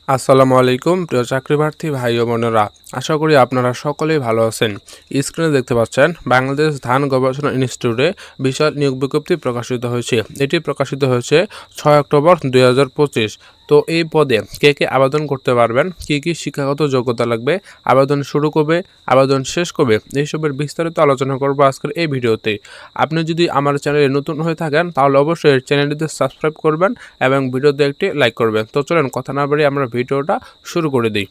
আসসালামু আলাইকুম প্রিয় চাকরিপ্রার্থী ভাই ও বোনেরা, আশা করি আপনারা সকলেই ভালো আছেন। স্ক্রিনে দেখতে পাচ্ছেন বাংলাদেশ ধান গবেষণা ইনস্টিটিউটে বিশাল নিয়োগ বিজ্ঞপ্তি প্রকাশিত হয়েছে। এটি প্রকাশিত হয়েছে 6 অক্টোবর 2025। তো এই পদে কে কে আবেদন করতে পারবেন, কি শিক্ষাগত যোগ্যতা লাগবে, আবেদন শুরু কবে, আবেদন শেষ কবে, এইসবের বিস্তারিত আলোচনা করব আজকের এই ভিডিওতে। আপনি যদি আমার চ্যানেলে নতুন হয়ে থাকেন তাহলে অবশ্যই চ্যানেলটিতে সাবস্ক্রাইব করবেন এবং ভিডিওতে একটি লাইক করবেন। তো চলেন কথা না বাড়িয়ে আমরা ভিডিওটা শুরু করে দিই।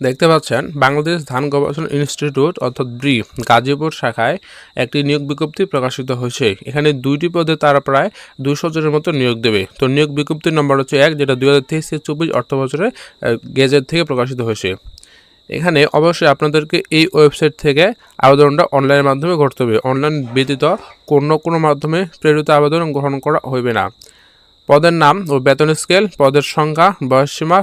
দেখতে পাচ্ছেন বাংলাদেশ ধান গবেষণা ইনস্টিটিউট অর্থাৎ ব্রি গাজীপুর শাখায় একটি নিয়োগ বিজ্ঞপ্তি প্রকাশিত হয়েছে। এখানে 2টি পদে তারা প্রায় 200 জনের মতো নিয়োগ দেবে। তো নিয়োগ বিজ্ঞপ্তির নম্বর হচ্ছে 1, যেটা 2023-24 অর্থ বছরে গেজেট থেকে প্রকাশিত হয়েছে। এখানে অবশ্যই আপনাদেরকে এই ওয়েবসাইট থেকে আবেদনটা অনলাইনের মাধ্যমে করতে হবে। অনলাইন ব্যতীত কোনো মাধ্যমে প্রেরিত আবেদন গ্রহণ করা হইবে না। পদের নাম ও বেতন স্কেল, পদের সংখ্যা, বয়সসীমা,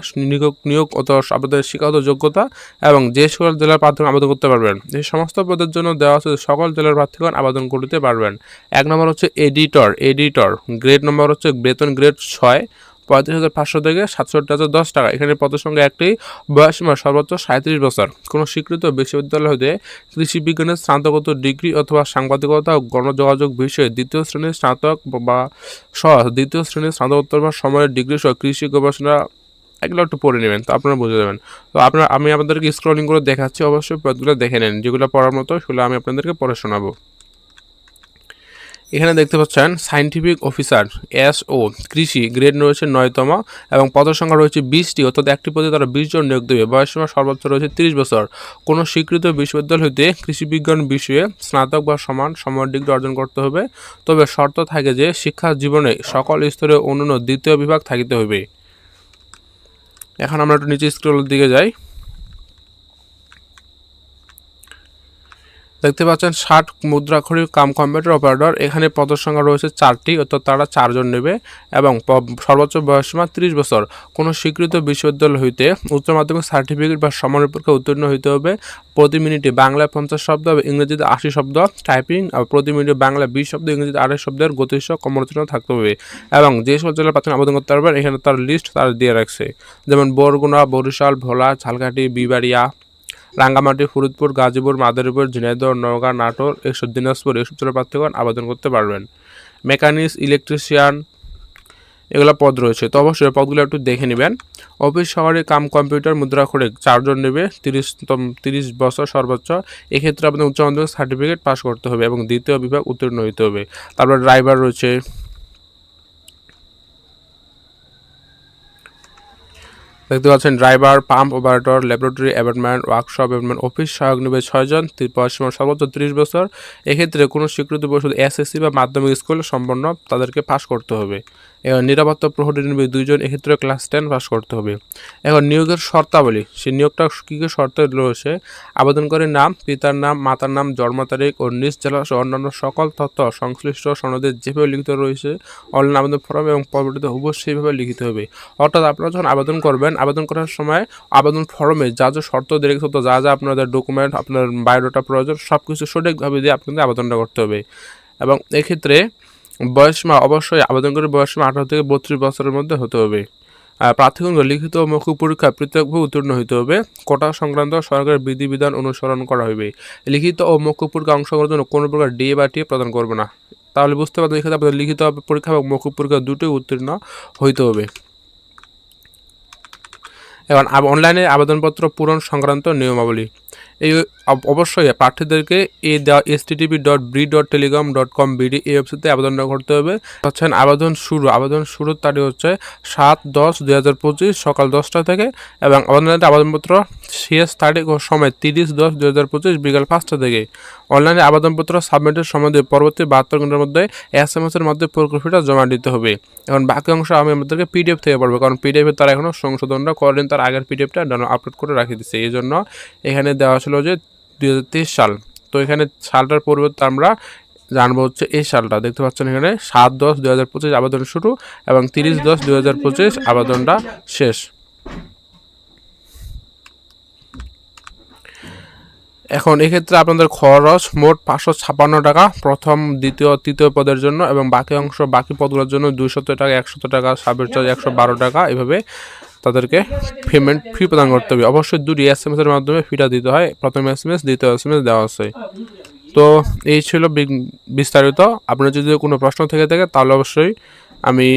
নিয়োগ আপনাদের শিক্ষাগত যোগ্যতা এবং যে সকল জেলার প্রার্থীগণ আবেদন করতে পারবেন। এই সমস্ত পদের জন্য দেওয়া আছে সকল জেলার প্রার্থীগণ আবেদন করতে পারবেন। 1 নম্বর হচ্ছে এডিটর, গ্রেড নম্বর হচ্ছে বেতন গ্রেড 6, 35,500 থেকে 67,010 টাকা। এখানে পদের সংখ্যা একটি, বয়সসীমা সর্বোচ্চ 37 বছর। কোনো স্বীকৃত বিশ্ববিদ্যালয় হতে কৃষি বিজ্ঞানের স্নাতকোত্তর ডিগ্রি অথবা সাংবাদিকতা ও গণযোগাযোগ বিষয়ে 2য় শ্রেণীর স্নাতক বা সহ 2য় শ্রেণীর স্নাতকোত্তর বা সময়ের ডিগ্রি সহ কৃষি গবেষণা, এগুলো একটু পড়ে নেবেন, তো আপনারা বুঝে যাবেন। তো আমি আপনাদেরকে স্ক্রলিং করে দেখাচ্ছি, অবশ্যই পদগুলো দেখে নেন। যেগুলো পড়ার মতো সেগুলো আমি আপনাদেরকে পড়ে শোনাবো। এখানে দেখতে পাচ্ছেন সায়েন্টিফিক অফিসার SO কৃষি, গ্রেড রয়েছে 9তম এবং পদের সংখ্যা রয়েছে 20টি, অর্থাৎ একটি পদে তারা 20 জন নিয়োগ দেবে। বয়সসীমা সর্বোচ্চ রয়েছে 30 বছর। কোনো স্বীকৃত বিশ্ববিদ্যালয় হইতে কৃষি বিজ্ঞান বিষয়ে স্নাতক বা সময়ের ডিগ্রি অর্জন করতে হবে। তবে শর্ত থাকে যে শিক্ষা জীবনে সকল স্তরে অন্যান্য 2য় বিভাগ থাকিতে হইবে। এখন আমরা একটু নিচে স্ক্রলের দিকে যাই। দেখতে পাচ্ছেন 60 মুদ্রাক্ষরী কাম কম্পিউটার অপারেটর। এখানে পদের সংখ্যা রয়েছে 4টি, অর্থাৎ তারা 4 জন নেবে এবং সর্বোচ্চ বয়সসীমা 30 বছর। কোনো স্বীকৃত বিশ্ববিদ্যালয় হইতে উচ্চ মাধ্যমিক সার্টিফিকেট বা সমানের পরীক্ষা উত্তীর্ণ হইতে হবে। প্রতি মিনিটে বাংলায় 50 শব্দ এবং ইংরেজিতে 80 শব্দ টাইপিং, আর প্রতি মিনিটে বাংলা 20 শব্দ, ইংরেজিতে 28 শব্দের গতিসহ কর্মরচনা থাকতে হবে। এবং যে সকল জেলার প্রার্থী আবেদন করতে পারবেন এখানে তার লিস্ট তারা দিয়ে রাখছে, যেমন বরগুনা, বরিশাল, ভোলা, ঝালকাঠি, বিবাড়িয়া, রাঙ্গামাটি, ফরিদপুর, গাজীপুর, মাদারীপুর, ঝিনাইদহ, নওগাঁ, নাটোর, দিনাজপুর, এসব জেলার প্রার্থীগণ আবেদন করতে পারবেন। মেকানিক্স, ইলেকট্রিশিয়ান, এগুলো পদ রয়েছে। তো অবশ্যই পদগুলো একটু দেখে নেবেন। অফিস শহরে কাম কম্পিউটার মুদ্রাক্ষরে 4 জন নেবে, 30 বছর সর্বোচ্চ। এক্ষেত্রে আপনাদের উচ্চ মাধ্যমিক সার্টিফিকেট পাস করতে হবে এবং 2য় বিভাগ উত্তীর্ণ হতে হবে। তারপর ড্রাইভার রয়েছে। দেখতে পাচ্ছেন driver, pump operator, laboratory appointment, workshop appointment, office সহায়ক নেবে 6 জন, বয়সসীমা সর্বোচ্চ 30 বছর। এক্ষেত্রে কোনো স্বীকৃত পরিষদ SSC বা মাধ্যমিক স্কুল সম্পন্ন তাদেরকে পাস করতে হবে। এবার নিরাপত্তা প্রহরী নেবে 2 জন, এক্ষেত্রে ক্লাস 10 পাস করতে হবে। এখন নিয়োগের শর্তাবলী, সেই নিয়োগটা কী কী শর্ত রয়েছে: আবেদনকারীর নাম, পিতার নাম, মাতার নাম, জন্ম তারিখ ও নিজ জেলা সহ অন্যান্য সকল তথ্য সংশ্লিষ্ট সনদে যেভাবে লিখিত রয়েছে অনলাইন আবেদন ফর্ম এবং পরবর্তীতে হুবহু সেইভাবে লিখিত হবে। অর্থাৎ আপনারা যখন আবেদন করবেন, আবেদন করার সময় আবেদন ফর্মে যা শর্ত দিয়ে রেখেছে, যা আপনাদের ডকুমেন্ট, আপনার বায়োডাটা প্রয়োজন, সব কিছু সঠিকভাবে দিয়ে আপনাদের আবেদনটা করতে হবে। এবং এক্ষেত্রে বয়সসীমা, অবশ্যই আবেদনকারীর বয়সসীমা 18 থেকে 32 বছরের মধ্যে হতে হবে। প্রার্থীগণ লিখিত ও মৌখিক পরীক্ষা পৃথকভাবে উত্তীর্ণ হতে হবে। কোটা সংক্রান্ত সরকারের বিধিবিধান অনুসরণ করা হইবে। লিখিত ও মৌখিক পরীক্ষা অংশগ্রহণের জন্য কোনো প্রকার DA বা টিএ প্রদান করবে না। তাহলে বুঝতে পারবেন এক্ষেত্রে আপনাদের লিখিত পরীক্ষা এবং মৌখিক পরীক্ষা দুটোই উত্তীর্ণ হইতে হবে। এবং অনলাইনে আবেদনপত্র পূরণ সংক্রান্ত নিয়মাবলী, এই অবশ্যই প্রার্থীদেরকে এই দেওয়া http.bri.telegram.com.bd এই ওয়েবসাইটে আবেদনটা করতে হবে। হচ্ছেন আবেদন শুরুর তারিখ হচ্ছে 7/10/2025 সকাল 10টা থেকে এবং আবেদনপত্র শেষ তারিখ ও সময় 30/10/2025 বিকাল 5টা থেকে। অনলাইনে আবেদনপত্র সাবমিটের সময় দিয়ে পরবর্তী 72 ঘন্টার মধ্যে SMS এর মাধ্যমে প্রকল্পটা জমা দিতে হবে। এখন বাকি অংশ আমি আমাদেরকে PDF থেকে পড়বো, কারণ PDF তারা এখনও সংশোধনটা করেন, তার আগের PDFটা আপলোড করে রাখি দিচ্ছে। এই জন্য এখানে দেওয়া ছিল যে 2023 সাল। তো এখানে সালটার পরিবর্তে আমরা জানবো হচ্ছে এই সালটা। দেখতে পাচ্ছেন এখানে 7/10/2025 আবেদন শুরু এবং 30/10/2025 আবেদনটা শেষ। এখন এক্ষেত্রে আপনাদের খরচ মোট 556 টাকা প্রথম দ্বিতীয় তৃতীয় পদের জন্য, এবং বাকি পদগুলোর জন্য 200 টাকা, 100 টাকা, সাবের চার্জ 112 টাকা, এভাবে তাদেরকে ফি প্রদান করতে হবে। অবশ্যই 2টি SMS এর মাধ্যমে ফিটা দিতে হয়, প্রথম SMS দ্বিতীয় SMS দেওয়া আছে। তো এই ছিল বিস্তারিত। আপনার যদি কোনো প্রশ্ন থেকে থাকে তাহলে অবশ্যই আমি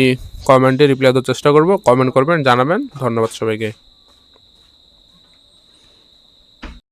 কমেন্টে রিপ্লাই দেওয়ার চেষ্টা করব। কমেন্ট করবেন, জানাবেন। ধন্যবাদ সবাইকে।